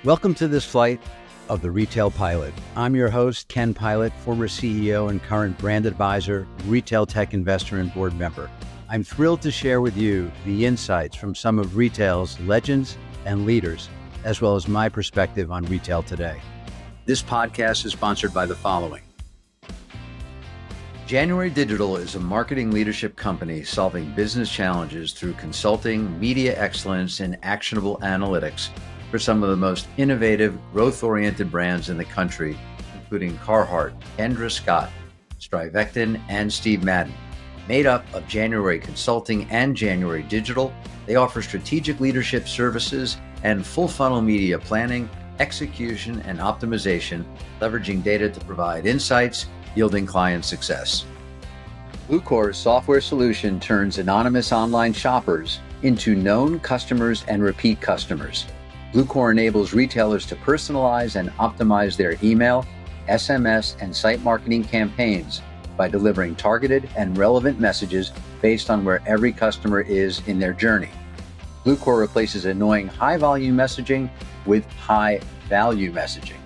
Welcome to this flight of the Retail Pilot. I'm your host, Ken Pilot, former CEO and current brand advisor, retail tech investor and board member. I'm thrilled to share with you the insights from some of retail's legends and leaders, as well as my perspective on retail today. This podcast is sponsored by the following. January Digital is a marketing leadership company solving business challenges through consulting, media excellence, and actionable analytics for some of the most innovative, growth-oriented brands in the country, including Carhartt, Kendra Scott, Strivectin, and Steve Madden. Made up of January Consulting and January Digital, they offer strategic leadership services and full-funnel media planning, execution, and optimization, leveraging data to provide insights, yielding client success. Bluecore's software solution turns anonymous online shoppers into known customers and repeat customers. Bluecore enables retailers to personalize and optimize their email, SMS, and site marketing campaigns by delivering targeted and relevant messages based on where every customer is in their journey. Bluecore replaces annoying high-volume messaging with high-value messaging.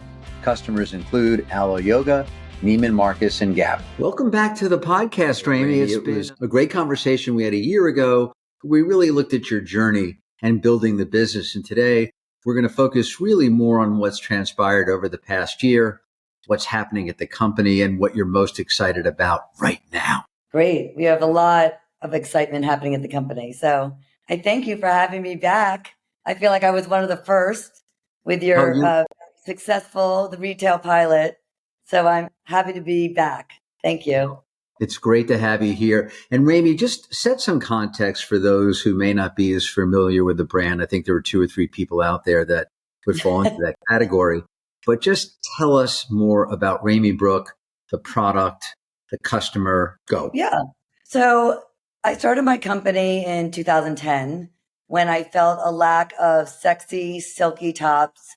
Customers include Alo Yoga, Neiman Marcus, and Gap. Welcome back to the podcast, Ramy. It was a great conversation we had a year ago. We really looked at your journey and building the business. And today, we're going to focus really more on what's transpired over the past year, what's happening at the company, and what you're most excited about right now. Great. We have a lot of excitement happening at the company. So I thank you for having me back. I feel like I was one of the first with your successful, the Retail Pilot. So I'm happy to be back. Thank you. It's great to have you here. And Ramy, just set some context for those who may not be as familiar with the brand. I think there were 2 or 3 people out there that would fall into that category. But just tell us more about Ramy Brook, the product, the customer. Go. Yeah. So I started my company in 2010 when I felt a lack of sexy, silky tops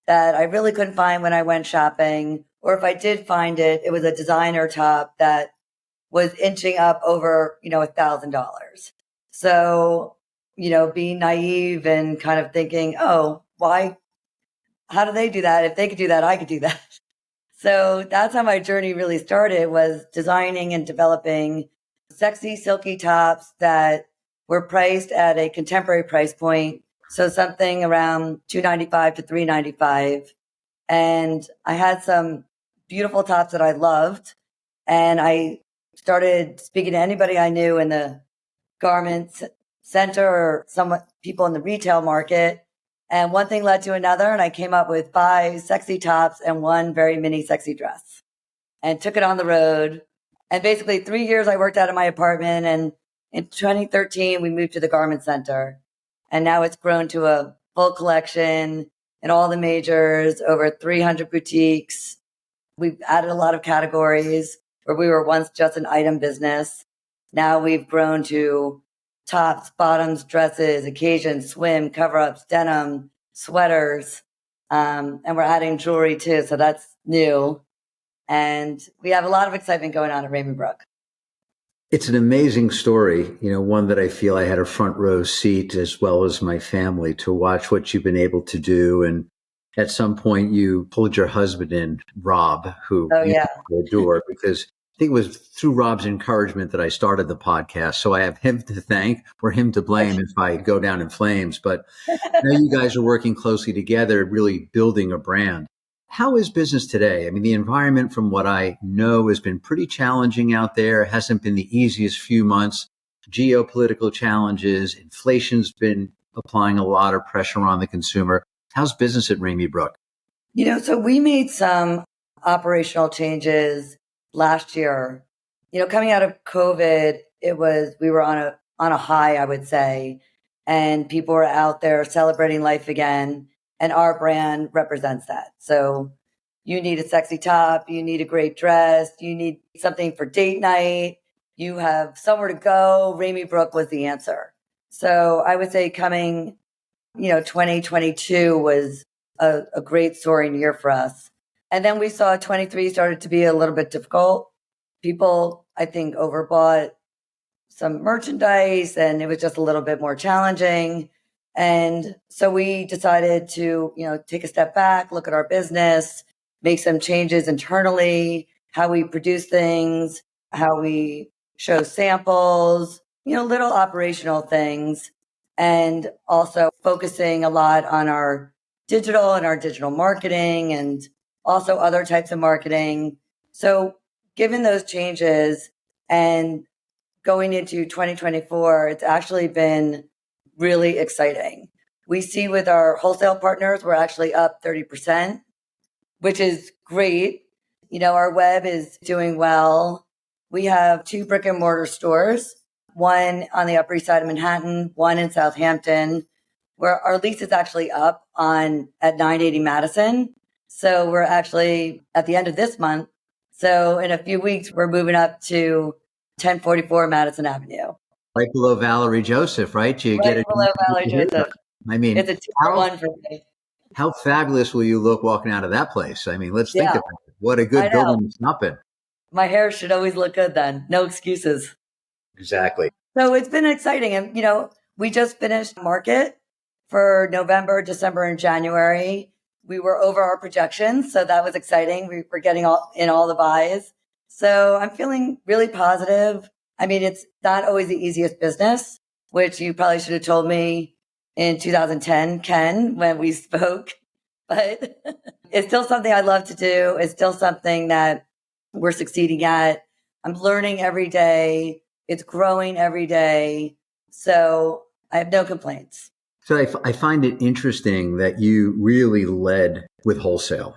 that I really couldn't find when I went shopping. Or if I did find it, it was a designer top that was inching up over, $1,000. So, being naive and kind of thinking, oh, why, how do they do that? If they could do that, I could do that. So that's how my journey really started, was designing and developing sexy, silky tops that were priced at a contemporary price point. So something around $295 to $395. And I had some beautiful tops that I loved. And I started speaking to anybody I knew in the garment center or some people in the retail market. And one thing led to another. And I came up with 5 sexy tops and 1 very mini sexy dress and took it on the road. And basically 3 years I worked out of my apartment. And in 2013, we moved to the garment center. And now it's grown to a full collection in all the majors, over 300 boutiques. We've added a lot of categories. Where we were once just an item business. Now we've grown to tops, bottoms, dresses, occasions, swim, cover-ups, denim, sweaters, and we're adding jewelry too. So that's new. And we have a lot of excitement going on at Ramy Brook. It's an amazing story, one that I feel I had a front row seat, as well as my family, to watch what you've been able to do. And at some point you pulled your husband in, Rob, who you adore, because I think it was through Rob's encouragement that I started the podcast. So I have him to thank or him to blame if I go down in flames. But now you guys are working closely together, really building a brand. How is business today? I mean, the environment, from what I know, has been pretty challenging out there. It hasn't been the easiest few months. Geopolitical challenges, inflation's been applying a lot of pressure on the consumer. How's business at Ramy Brook? So we made some operational changes last year. Coming out of COVID, we were on a high, I would say, and people were out there celebrating life again. And our brand represents that. So you need a sexy top, you need a great dress, you need something for date night, you have somewhere to go. Ramy Brook was the answer. So I would say coming, 2022 was a great soaring year for us. And then we saw 23 started to be a little bit difficult. People, I think, overbought some merchandise and it was just a little bit more challenging. And so we decided to, take a step back, look at our business, make some changes internally, how we produce things, how we show samples, little operational things, and also focusing a lot on our digital and our digital marketing and also other types of marketing. So given those changes and going into 2024, it's actually been really exciting. We see with our wholesale partners, we're actually up 30%, which is great. Our web is doing well. We have 2 brick and mortar stores, one on the Upper East Side of Manhattan, one in Southampton, where our lease is actually up at 980 Madison. So we're actually at the end of this month. So in a few weeks, we're moving up to 1044 Madison Avenue. Right below Valerie Joseph, right? You get Right it. below Valley Joseph. I mean, It's a 2-for-1 for me. how fabulous will you look walking out of that place? I mean, let's think Yeah, about it. What a I good know. building to stop in. My hair should always look good then. No excuses. Exactly. So it's been exciting. And, we just finished market for November, December, and January. We were over our projections. So that was exciting. We were getting all the buys. So I'm feeling really positive. I mean, it's not always the easiest business, which you probably should have told me in 2010, Ken, when we spoke, but it's still something I love to do. It's still something that we're succeeding at. I'm learning every day. It's growing every day. So I have no complaints. So I find it interesting that you really led with wholesale.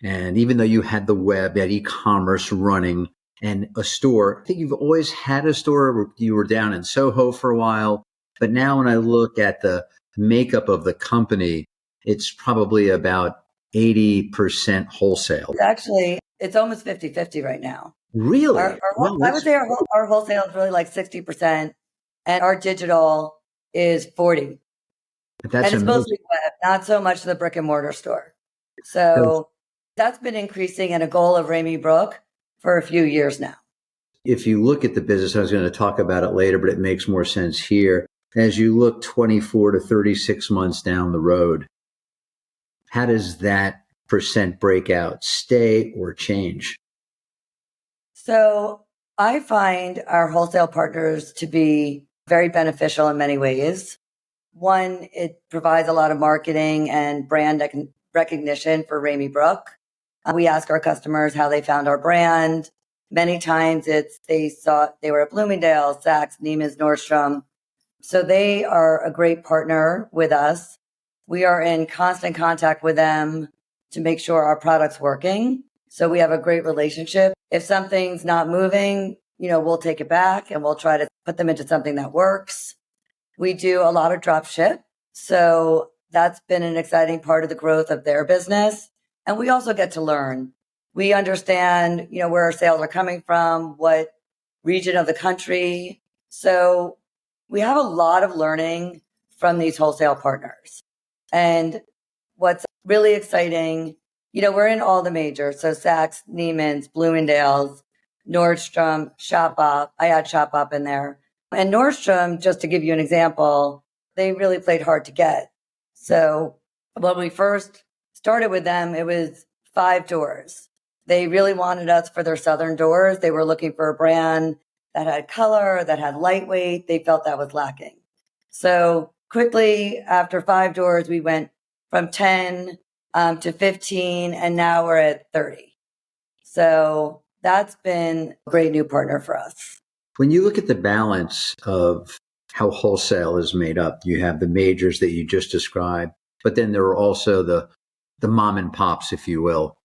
And even though you had the web, that e-commerce running and a store, I think you've always had a store. You were down in Soho for a while. But now when I look at the makeup of the company, it's probably about 80% wholesale. It's almost 50-50 right now. Really? I would say our wholesale is really like 60%, and our digital is 40%. That's And it's amazing. mostly web, not so much the brick and mortar store. So that's been increasing and a goal of Ramy Brook for a few years now. If you look at the business, I was going to talk about it later, but it makes more sense here. As you look 24 to 36 months down the road, how does that percent breakout stay or change? So I find our wholesale partners to be very beneficial in many ways. One, it provides a lot of marketing and brand recognition for Ramy Brook. We ask our customers how they found our brand. Many times they were at Bloomingdale's, Saks, Neiman's, Nordstrom. So they are a great partner with us. We are in constant contact with them to make sure our product's working. So we have a great relationship. If something's not moving, we'll take it back and we'll try to put them into something that works. We do a lot of drop ship. So that's been an exciting part of the growth of their business. And we also get to learn. We understand, where our sales are coming from, what region of the country. So we have a lot of learning from these wholesale partners. And what's really exciting, we're in all the majors. So Saks, Neiman's, Bloomingdale's, Nordstrom, Shop-Op. I had Shop-Op in there. And Nordstrom, just to give you an example, they really played hard to get. So when we first started with them, it was 5 doors. They really wanted us for their southern doors. They were looking for a brand that had color, that had lightweight. They felt that was lacking. So quickly, after 5 doors, we went from 10 to 15, and now we're at 30. So that's been a great new partner for us. When you look at the balance of how wholesale is made up, you have the majors that you just described, but then there are also the mom and pops, if you will.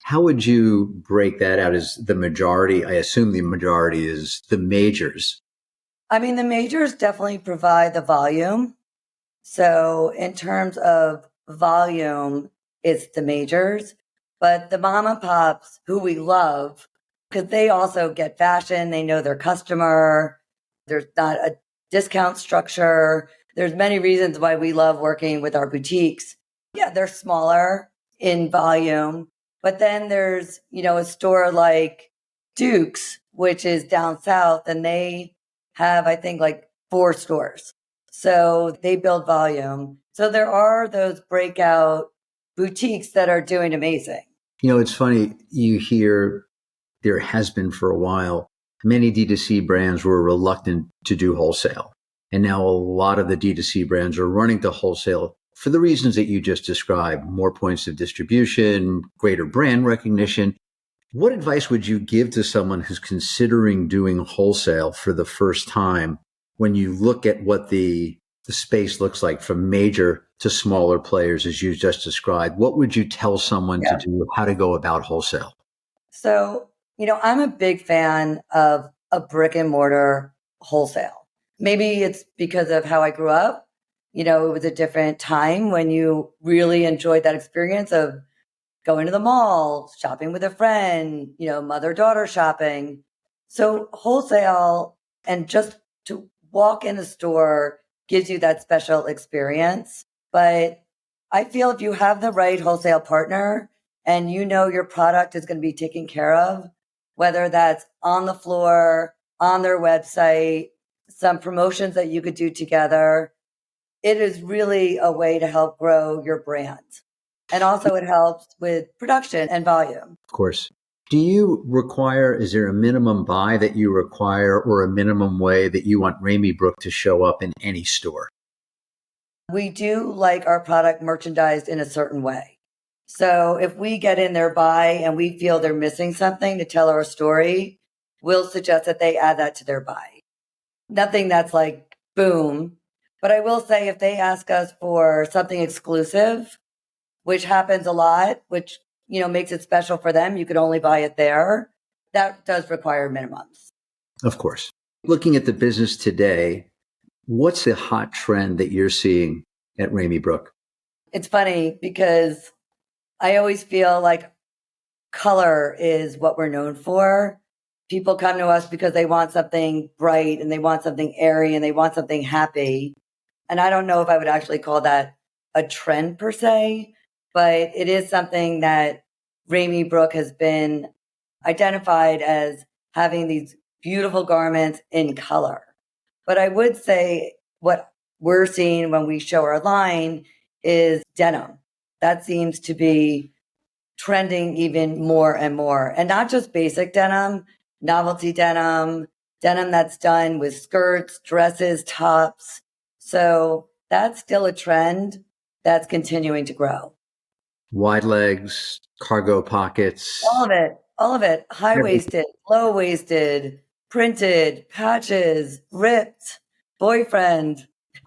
How would you break that out? As the majority, I assume the majority is the majors. I mean, the majors definitely provide the volume. So in terms of volume, it's the majors, but the mom and pops who we love, because they also get fashion, they know their customer. There's not a discount structure. There's many reasons why we love working with our boutiques. Yeah, they're smaller in volume, but then there's, a store like Duke's, which is down south, and they have, I think, like 4 stores. So they build volume. So there are those breakout boutiques that are doing amazing. It's funny, you hear there has been for a while, many D2C brands were reluctant to do wholesale. And now a lot of the D2C brands are running to wholesale for the reasons that you just described, more points of distribution, greater brand recognition. What advice would you give to someone who's considering doing wholesale for the first time when you look at what the space looks like from major to smaller players, as you just described? What would you tell someone to do, how to go about wholesale? So, I'm a big fan of a brick and mortar wholesale. Maybe it's because of how I grew up. It was a different time when you really enjoyed that experience of going to the mall, shopping with a friend, mother-daughter shopping. So wholesale and just to walk in the store gives you that special experience. But I feel if you have the right wholesale partner and your product is going to be taken care of, whether that's on the floor, on their website, some promotions that you could do together, it is really a way to help grow your brand. And also it helps with production and volume. Of course. Do you require, is there a minimum buy that you require or a minimum way that you want Ramy Brook to show up in any store? We do like our product merchandised in a certain way. So if we get in their buy and we feel they're missing something to tell our story, we'll suggest that they add that to their buy. Nothing that's like boom. But I will say if they ask us for something exclusive, which happens a lot, which, makes it special for them, you could only buy it there. That does require minimums. Of course. Looking at the business today, what's the hot trend that you're seeing at Ramy Brook? It's funny because I always feel like color is what we're known for. People come to us because they want something bright and they want something airy and they want something happy. And I don't know if I would actually call that a trend per se, but it is something that Ramy Brook has been identified as having these beautiful garments in color. But I would say what we're seeing when we show our line is denim. That seems to be trending even more and more. And not just basic denim, novelty denim, denim that's done with skirts, dresses, tops. So that's still a trend that's continuing to grow. Wide legs, cargo pockets. All of it. High-waisted, low-waisted, printed, patches, ripped, boyfriend.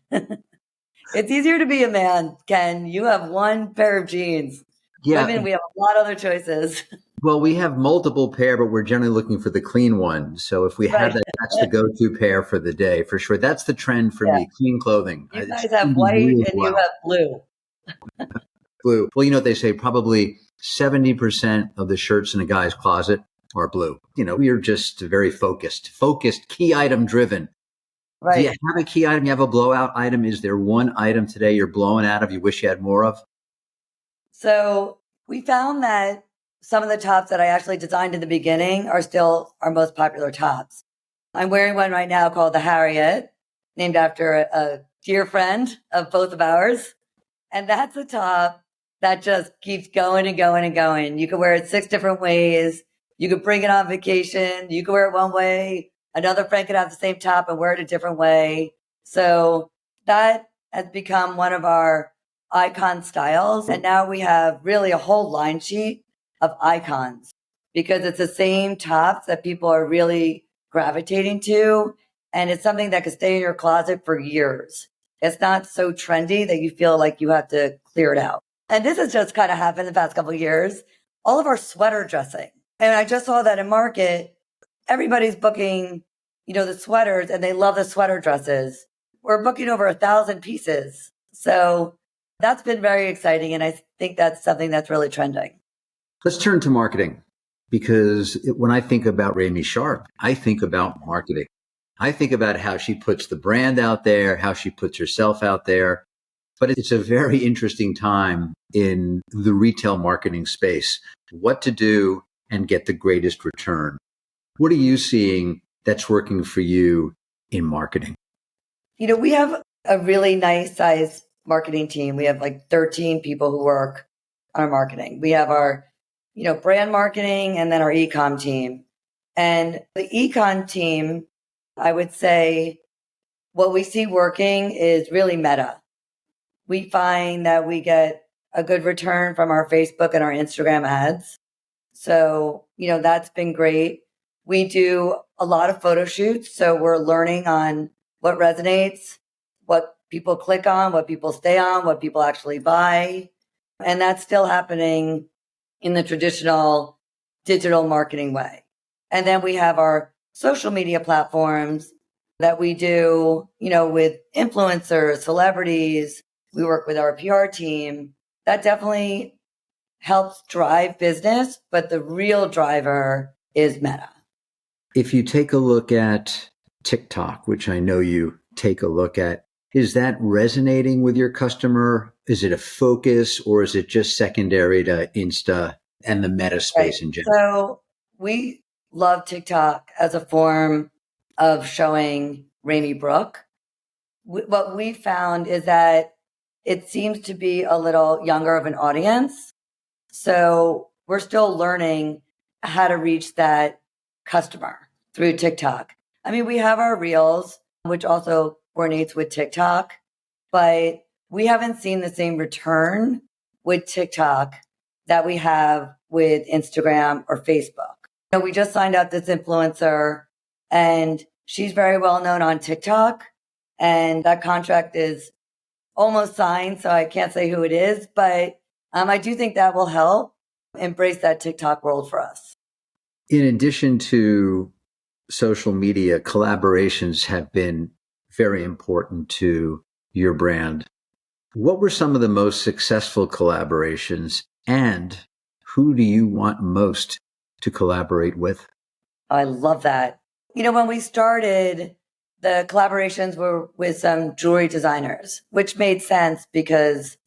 It's easier to be a man, Ken. You have one pair of jeans. Yeah. Women, we have a lot of other choices. Well, we have multiple pair, but we're generally looking for the clean one. So if we have that, that's the go-to pair for the day, for sure. That's the trend for me, clean clothing. You guys have white and you have blue. Blue. Well, what they say, probably 70% of the shirts in a guy's closet are blue. We are just very focused, key item driven. Right. Do you have a key item? You have a blowout item? Is there one item today you're blowing out of you wish you had more of? So we found that some of the tops that I actually designed in the beginning are still our most popular tops. I'm wearing one right now called the Harriet, named after a dear friend of both of ours. And that's a top that just keeps going and going and going. You can wear it 6 different ways. You could bring it on vacation. You could wear it one way. Another friend could have the same top and wear it a different way. So that has become one of our icon styles. And now we have really a whole line sheet of icons because it's the same tops that people are really gravitating to. And it's something that could stay in your closet for years. It's not so trendy that you feel like you have to clear it out. And this has just kind of happened the past couple of years. All of our sweater dressing. And I just saw that in market. Everybody's booking, the sweaters and they love the sweater dresses. We're booking over 1,000 pieces. So that's been very exciting. And I think that's something that's really trending. Let's turn to marketing because when I think about Ramy Sharp, I think about marketing. I think about how she puts the brand out there, how she puts herself out there. But it's a very interesting time in the retail marketing space, what to do and get the greatest return. What are you seeing that's working for you in marketing? We have a really nice sized marketing team. We have like 13 people who work on our marketing. We have our, brand marketing and then our ecom team. And the econ team, I would say what we see working is really meta. We find that we get a good return from our Facebook and our Instagram ads. So, that's been great. We do a lot of photo shoots. So we're learning on what resonates, what people click on, what people stay on, what people actually buy. And that's still happening in the traditional digital marketing way. And then we have our social media platforms that we do, with influencers, celebrities. We work with our PR team. That definitely helps drive business, but the real driver is Meta. If you take a look at TikTok, which I know you take a look at, is that resonating with your customer? Is it a focus, or is it just secondary to Insta and the meta space in general? So we love TikTok as a form of showing Ramy Brook. What we found is that it seems to be a little younger of an audience. So we're still learning how to reach that customer through TikTok. I mean, we have our reels, which also coordinates with TikTok, but we haven't seen the same return with TikTok that we have with Instagram or Facebook. We just signed up this influencer and she's very well known on TikTok, and that contract is almost signed. So I can't say who it is, but I do think that will help embrace that TikTok world for us. In addition to social media, collaborations have been very important to your brand. What were some of the most successful collaborations, and who do you want most to collaborate with? I love that. When we started, the collaborations were with some jewelry designers, which made sense because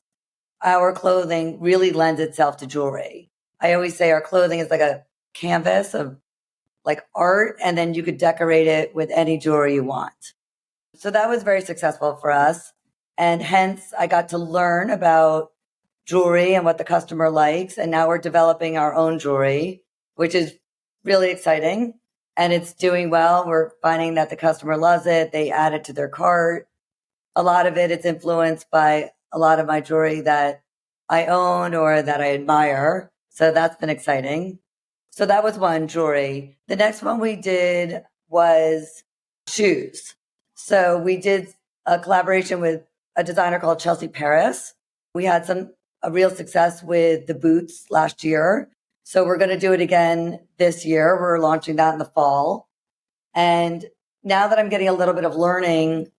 our clothing really lends itself to jewelry. I always say our clothing is like a canvas of like art, and then you could decorate it with any jewelry you want. So that was very successful for us. And hence I got to learn about jewelry and what the customer likes. And now we're developing our own jewelry, which is really exciting. And it's doing well. We're finding that the customer loves it. They add it to their cart. A lot of it is influenced by a lot of my jewelry that I own or that I admire. So that's been exciting. So that was one, jewelry. The next one we did was shoes. So we did a collaboration with a designer called Chelsea Paris. We had a real success with the boots last year. So we're going to do it again this year. We're launching that in the fall. And now that I'm getting a little bit of learning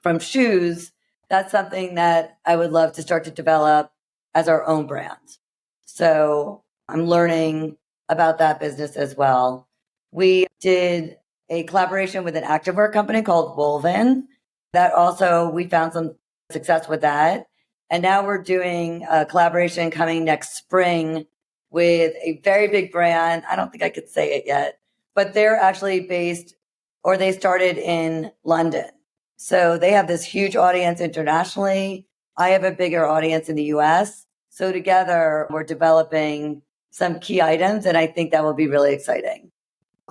from shoes, that's something that I would love to start to develop as our own brand. So I'm learning about that business as well. We did a collaboration with an activewear company called Woven. That also, we found some success with that. And now we're doing a collaboration coming next spring with a very big brand. I don't think I could say it yet, but they're actually they started in London. So they have this huge audience internationally. I have a bigger audience in the US. So together we're developing some key items, and I think that will be really exciting.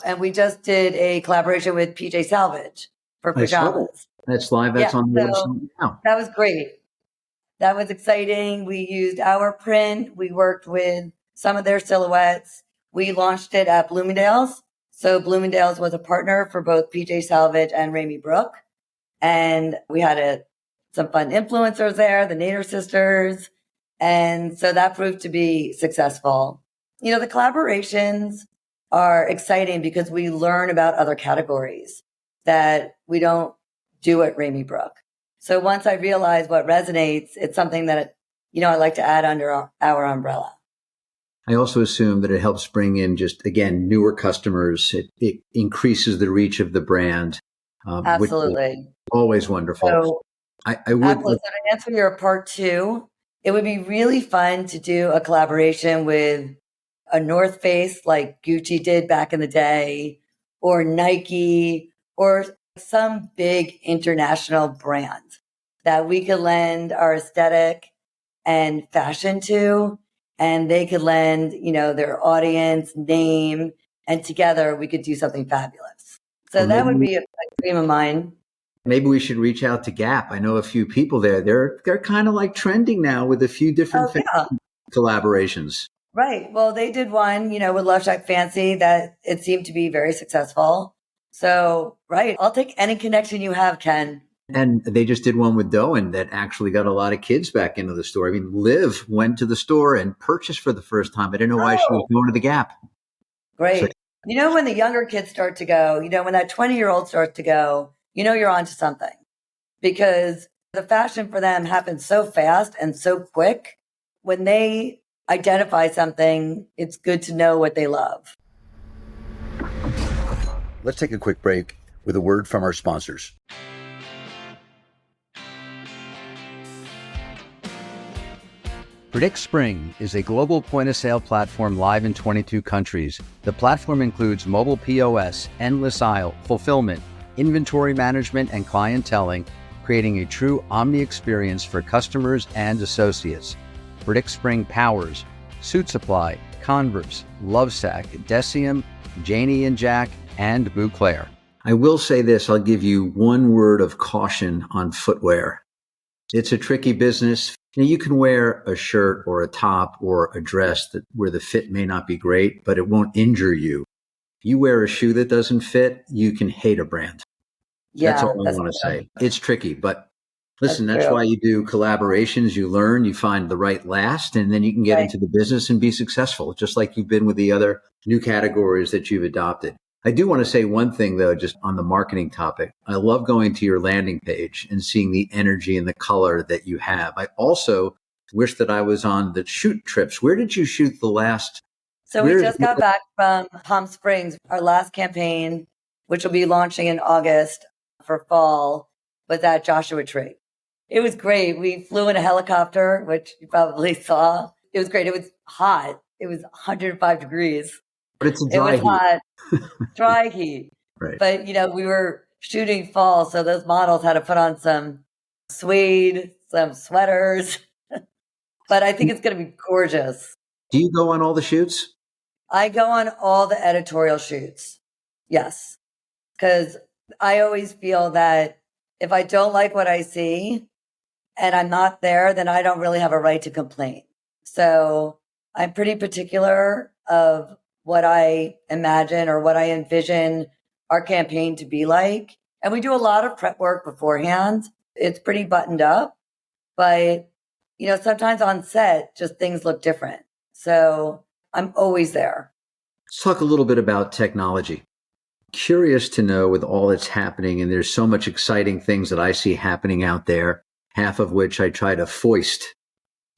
And we just did a collaboration with PJ Salvage for pajamas. That's live. That's on the website now. That was great. That was exciting. We used our print. We worked with some of their silhouettes. We launched it at Bloomingdale's. So Bloomingdale's was a partner for both PJ Salvage and Ramy Brook. And we had some fun influencers there, the Nader sisters. And so that proved to be successful. The collaborations are exciting because we learn about other categories that we don't do at Ramy Brook. So once I realize what resonates, it's something that, I like to add under our umbrella. I also assume that it helps bring in just, again, newer customers. It increases the reach of the brand. Absolutely. Always wonderful. So, I would. So to answer your part two, it would be really fun to do a collaboration with a North Face like Gucci did back in the day, or Nike, or some big international brand. that we could lend our aesthetic and fashion to, and they could lend, their audience, name, and together we could do something fabulous. So Or that would maybe be a dream of mine. maybe we should reach out to Gap. I know a few people there. They're kind of like trending now with a few different Oh, yeah. collaborations. Right. Well, they did one, with Love Shack Fancy that it seemed to be very successful. So, right. I'll take any connection you have, Ken. And they just did one with Doan that actually got a lot of kids back into the store. I mean, Liv went to the store and purchased for the first time. I didn't know why she was Oh, going to the Gap. So great. When the younger kids start to go, when that 20-year-old starts to go, you're onto something because the fashion for them happens so fast and so quick. When they identify something, it's good to know what they love. let's take a quick break with a word from our sponsors. Predict Spring is a global point-of-sale platform live in 22 countries. The platform includes mobile POS, endless aisle, fulfillment, inventory management, and clienteling, creating a true omni experience for customers and associates. Predict Spring powers Suit Supply, Converse, Lovesac, Decium, Janie and Jack, and Bouclair. I will say this, I'll give you one word of caution on footwear. It's a tricky business. You can wear a shirt or a top or a dress where the fit may not be great, but it won't injure you. You wear a shoe that doesn't fit, you can hate a brand. That's all I want to say. It's tricky, but listen, that's why you do collaborations. You learn, you find the right last, and then you can get into the business and be successful, just like you've been with the other new categories that you've adopted. I do want to say one thing, though, just on the marketing topic. I love going to your landing page and seeing the energy and the color that you have. I also wish that I was on the shoot trips. Where did you shoot the last? So we just got back from Palm Springs, our last campaign, which will be launching in August for fall, was at Joshua Tree. It was great. We flew in a helicopter, which you probably saw. It was great. It was hot. It was 105 degrees. But it's a dry heat. Hot, dry heat. Right. But, we were shooting fall, so those models had to put on some suede, some sweaters. But I think it's going to be gorgeous. Do you go on all the shoots? I go on all the editorial shoots. Yes. Because I always feel that if I don't like what I see and I'm not there, then I don't really have a right to complain. So I'm pretty particular of what I imagine or what I envision our campaign to be like. And we do a lot of prep work beforehand. It's pretty buttoned up, but sometimes on set, just things look different. So I'm always there. Let's talk a little bit about technology. Curious to know with all that's happening, and there's so much exciting things that I see happening out there, half of which I try to foist.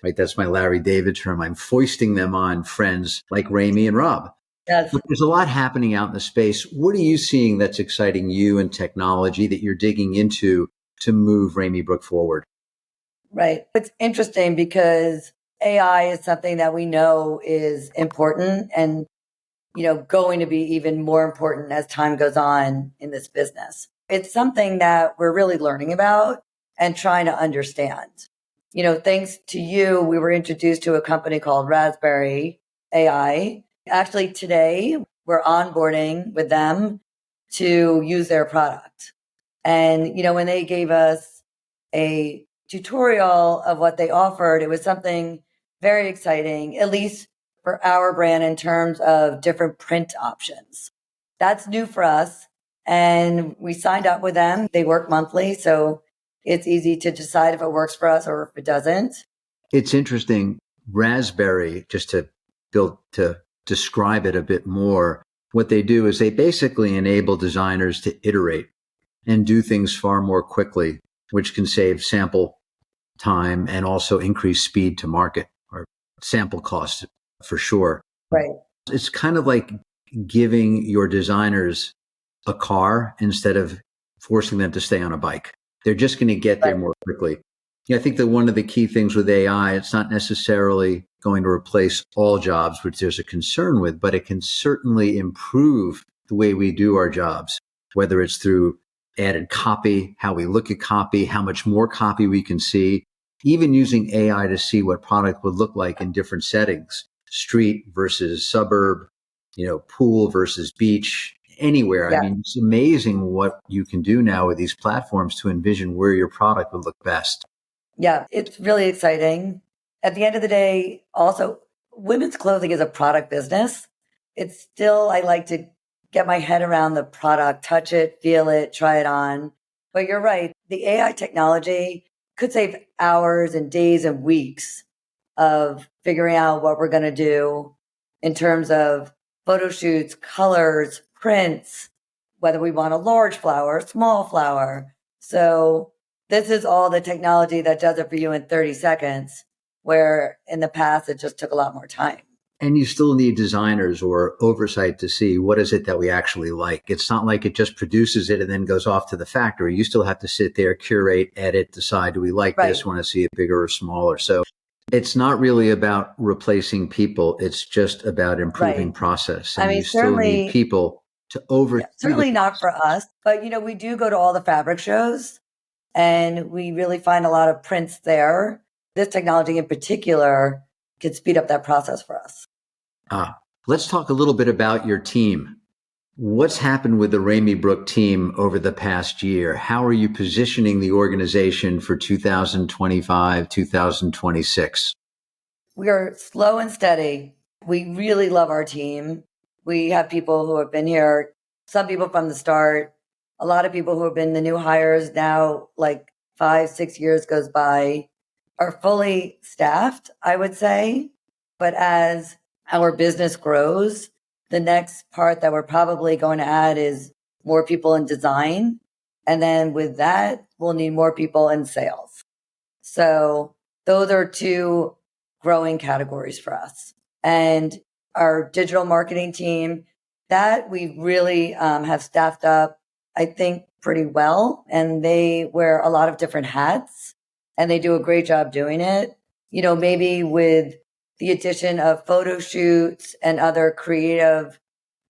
Right, that's my Larry David term. I'm foisting them on friends like Ramy and Rob. Yes. But there's a lot happening out in the space. What are you seeing that's exciting you in technology that you're digging into to move Ramy Brook forward? Right. It's interesting because AI is something that we know is important and, going to be even more important as time goes on in this business. It's something that we're really learning about and trying to understand. Thanks to you, we were introduced to a company called Raspberry AI. Actually, today we're onboarding with them to use their product. And, when they gave us a tutorial of what they offered, it was something very exciting, at least for our brand in terms of different print options. That's new for us. And we signed up with them. They work monthly. So it's easy to decide if it works for us or if it doesn't. It's interesting. Raspberry, just to describe it a bit more, what they do is they basically enable designers to iterate and do things far more quickly, which can save sample time and also increase speed to market or sample costs for sure. Right. It's kind of like giving your designers a car instead of forcing them to stay on a bike. They're just going to get there more quickly. I think that one of the key things with AI, it's not necessarily going to replace all jobs, which there's a concern with, but it can certainly improve the way we do our jobs, whether it's through added copy, how we look at copy, how much more copy we can see, even using AI to see what product would look like in different settings, street versus suburb, pool versus beach, anywhere. I Yeah. mean, it's amazing what you can do now with these platforms to envision where your product would look best. Yeah, it's really exciting. At the end of the day, also, women's clothing is a product business. It's still, I like to get my head around the product, touch it, feel it, try it on. But you're right. The AI technology could save hours and days and weeks of figuring out what we're going to do in terms of photo shoots, colors, prints, whether we want a large flower, small flower. So this is all the technology that does it for you in 30 seconds, where in the past it just took a lot more time. And you still need designers or oversight to see what is it that we actually like. It's not like it just produces it and then goes off to the factory. You still have to sit there, curate, edit, decide, do we like Right. this, want to see it bigger or smaller? So it's not really about replacing people. It's just about improving Right. process. I And you mean, still need people to oversee the certainly not for process. us, but we do go to all the fabric shows and we really find a lot of prints there. This technology in particular can speed up that process for us. Let's talk a little bit about your team. What's happened with the Ramy Brook team over the past year? How are you positioning the organization for 2025, 2026? We are slow and steady. We really love our team. We have people who have been here, some people from the start, a lot of people who have been the new hires now, like 5, 6 years goes by, are fully staffed, I would say. But as our business grows, the next part that we're probably going to add is more people in design. And then with that, we'll need more people in sales. So those are two growing categories for us. And our digital marketing team, that we really have staffed up, I think, pretty well. And they wear a lot of different hats and they do a great job doing it. Maybe with the addition of photo shoots and other creative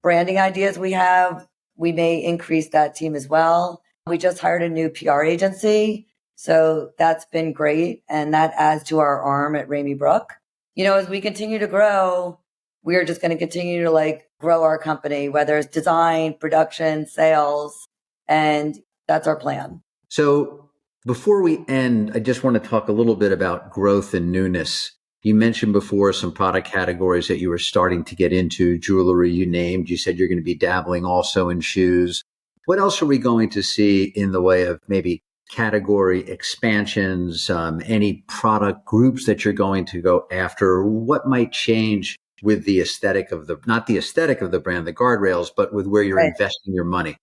branding ideas we may increase that team as well. We just hired a new PR agency. So that's been great. And that adds to our arm at Ramy Brook. As we continue to grow, we are just going to continue to grow our company, whether it's design, production, sales. And that's our plan. So before we end, I just want to talk a little bit about growth and newness. You mentioned before some product categories that you were starting to get into, jewelry you named. You said you're going to be dabbling also in shoes. What else are we going to see in the way of maybe category expansions, any product groups that you're going to go after? What might change with the aesthetic of not the aesthetic of the brand, the guardrails, but with where you're Right. investing your money?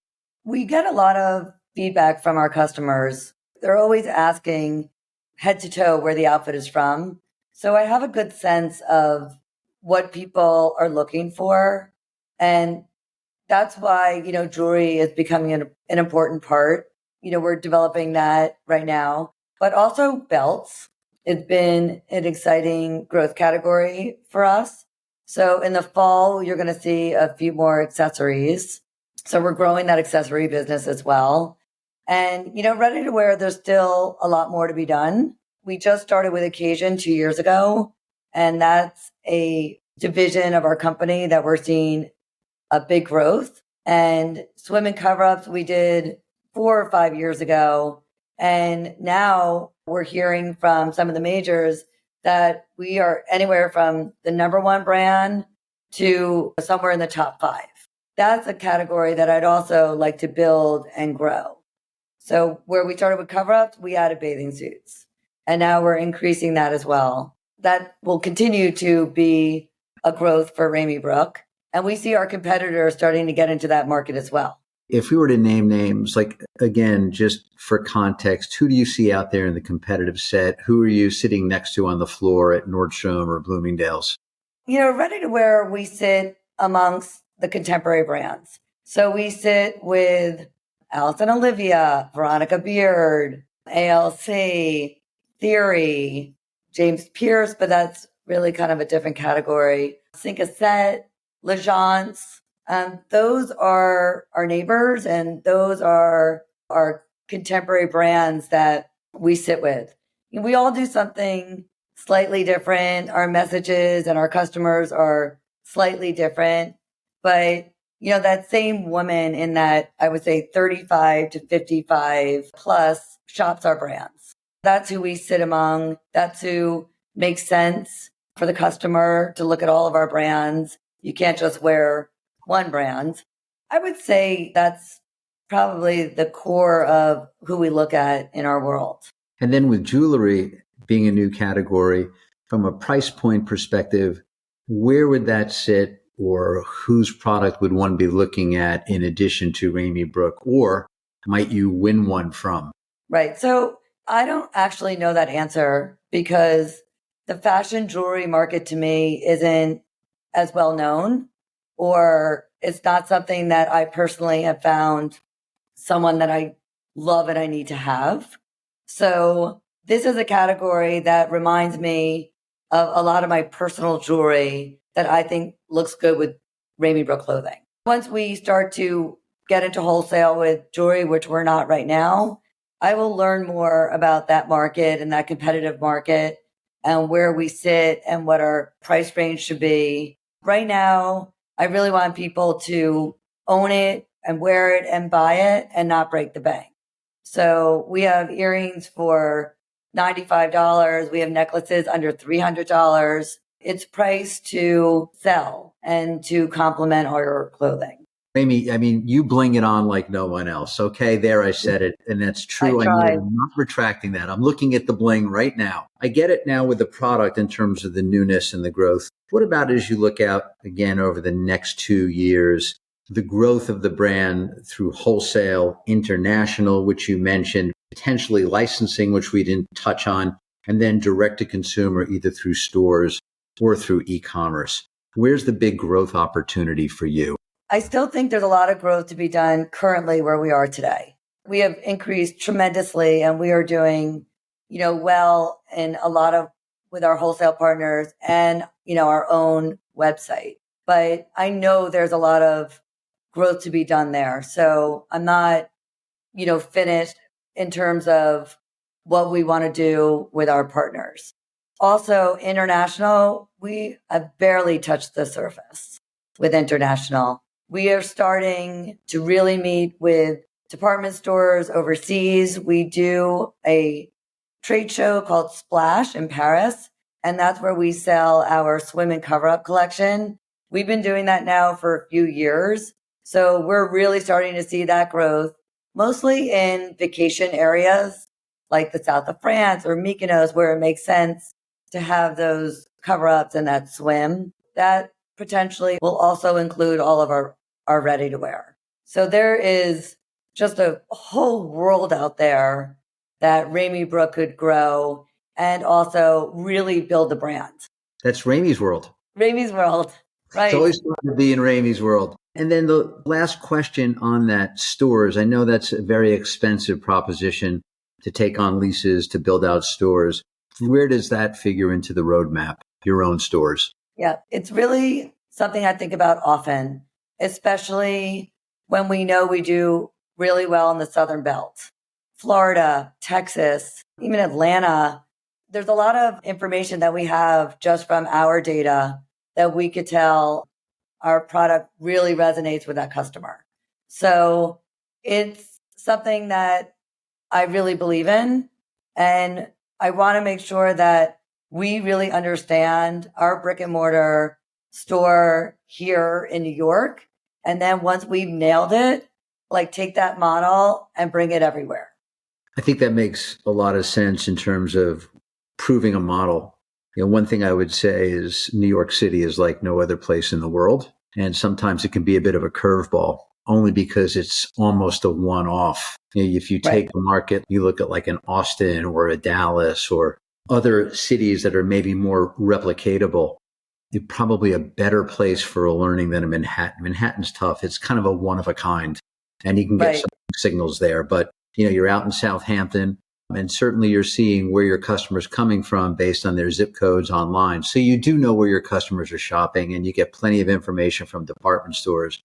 We get a lot of feedback from our customers. They're always asking head to toe where the outfit is from. So I have a good sense of what people are looking for. And that's why, jewelry is becoming an important part. We're developing that right now, but also belts. It's been an exciting growth category for us. So in the fall, you're going to see a few more accessories. So we're growing that accessory business as well. And, ready to wear, there's still a lot more to be done. We just started with Occasion 2 years ago, and that's a division of our company that we're seeing a big growth. And swim and cover-ups we did 4 or 5 years ago. And now we're hearing from some of the majors that we are anywhere from the number one brand to somewhere in the top 5. That's a category that I'd also like to build and grow. So where we started with cover-ups, we added bathing suits. And now we're increasing that as well. That will continue to be a growth for Ramy Brook. And we see our competitors starting to get into that market as well. If we were to name names, again, just for context, who do you see out there in the competitive set? Who are you sitting next to on the floor at Nordstrom or Bloomingdale's? Ready to wear, we sit amongst the contemporary brands. So we sit with Alice and Olivia, Veronica Beard, ALC, Theory, James Pierce, but that's really kind of a different category. Cincassette, L'Agence. Those are our neighbors and those are our contemporary brands that we sit with. We all do something slightly different. Our messages and our customers are slightly different, but that same woman in that, I would say 35 to 55 plus shops our brands. That's who we sit among. That's who makes sense for the customer to look at all of our brands. You can't just wear one brand. I would say that's probably the core of who we look at in our world. And then with jewelry being a new category, from a price point perspective, where would that sit, or whose product would one be looking at in addition to Ramy Brook, or might you win one from? Right. So I don't actually know that answer because the fashion jewelry market to me isn't as well known, or it's not something that I personally have found someone that I love and I need to have. So this is a category that reminds me of a lot of my personal jewelry that I think looks good with Ramy Brook clothing. Once we start to get into wholesale with jewelry, which we're not right now, I will learn more about that market and that competitive market and where we sit and what our price range should be. Right now, I really want people to own it and wear it and buy it and not break the bank. So we have earrings for $95. We have necklaces under $300. It's priced to sell and to complement our clothing. Ramy, I mean, you bling it on like no one else. Okay, there I said it, and that's true. I'm not retracting that. I'm looking at the bling right now. I get it now with the product in terms of the newness and the growth. What about as you look out again over the next 2 years, the growth of the brand through wholesale, international, which you mentioned, potentially licensing, which we didn't touch on, and then direct to consumer, either through stores or through e-commerce? Where's the big growth opportunity for you? I still think there's a lot of growth to be done currently where we are today. We have increased tremendously and we are doing, well in a lot of with our wholesale partners and, our own website. But I know there's a lot of growth to be done there. So I'm not, finished in terms of what we want to do with our partners. Also, international, we have barely touched the surface with international. We are starting to really meet with department stores overseas. We do a trade show called Splash in Paris, and that's where we sell our swim and cover-up collection. We've been doing that now for a few years. So we're really starting to see that growth, mostly in vacation areas like the south of France or Mykonos, where it makes sense to have those cover-ups and that swim. That potentially will also include all of our ready to wear. So there is just a whole world out there that Ramy Brook could grow and also really build the brand. That's Ramy's world. Ramy's world, right. It's always fun to be in Ramy's world. And then the last question on that, stores. I know that's a very expensive proposition to take on leases, to build out stores. Where does that figure into the roadmap, your own stores? Yeah, it's really something I think about often, especially when we know we do really well in the Southern Belt. Florida, Texas, even Atlanta. There's a lot of information that we have just from our data that we could tell our product really resonates with that customer. So it's something that I really believe in. And I want to make sure that we really understand our brick and mortar store here in New York. And then once we've nailed it, take that model and bring it everywhere. I think that makes a lot of sense in terms of proving a model. One thing I would say is New York City is like no other place in the world. And sometimes it can be a bit of a curveball, only because it's almost a one-off. If you take a market, you look at like an Austin or a Dallas or other cities that are maybe more replicatable, you're probably a better place for a learning than a Manhattan. Manhattan's tough. It's kind of a one of a kind, and you can get some signals there. But, you're out in Southampton, and certainly you're seeing where your customer's coming from based on their zip codes online. So you do know where your customers are shopping, and you get plenty of information from department stores,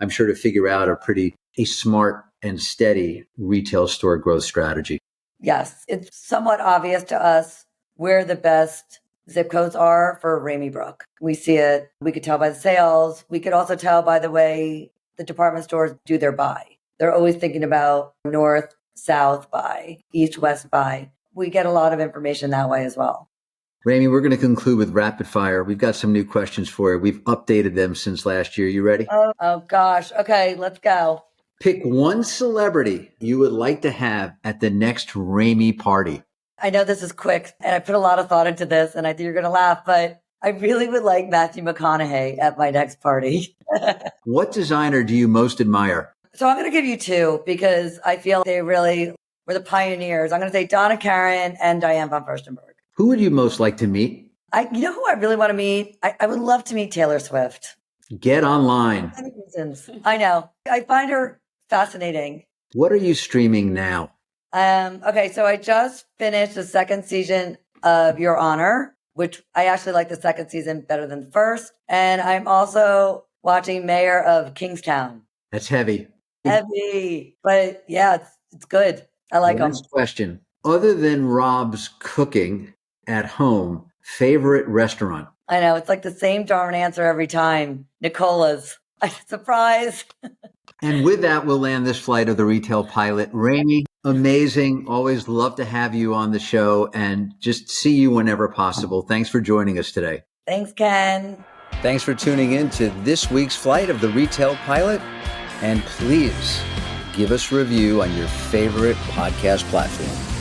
I'm sure, to figure out a pretty a smart and steady retail store growth strategy? Yes, it's somewhat obvious to us where the best zip codes are for Ramy Brook. We see it. We could tell by the sales. We could also tell by the way the department stores do their buy. They're always thinking about north, south buy, east, west buy. We get a lot of information that way as well. Ramy, we're going to conclude with rapid fire. We've got some new questions for you. We've updated them since last year. You ready? Oh gosh. Okay, let's go. Pick one celebrity you would like to have at the next Ramy party. I know this is quick, and I put a lot of thought into this, and I think you're going to laugh, but I really would like Matthew McConaughey at my next party. What designer do you most admire? So I'm going to give you two because I feel they really were the pioneers. I'm going to say Donna Karan and Diane von Furstenberg. Who would you most like to meet? You know who I really want to meet? I would love to meet Taylor Swift. Get online. For many reasons. I know. I find her fascinating. What are you streaming now? Okay, so I just finished the second season of Your Honor, which I actually like the second season better than the first. And I'm also watching Mayor of Kingstown. That's heavy. Heavy. But yeah, it's good. I like them. Last question. Other than Rob's cooking at home, favorite restaurant? I know. It's like the same darn answer every time. Nicola's. Surprise. And with that, we'll land this flight of the Retail Pilot. Ramy, amazing. Always love to have you on the show and just see you whenever possible. Thanks for joining us today. Thanks, Ken. Thanks for tuning in to this week's flight of the Retail Pilot. And please give us a review on your favorite podcast platform.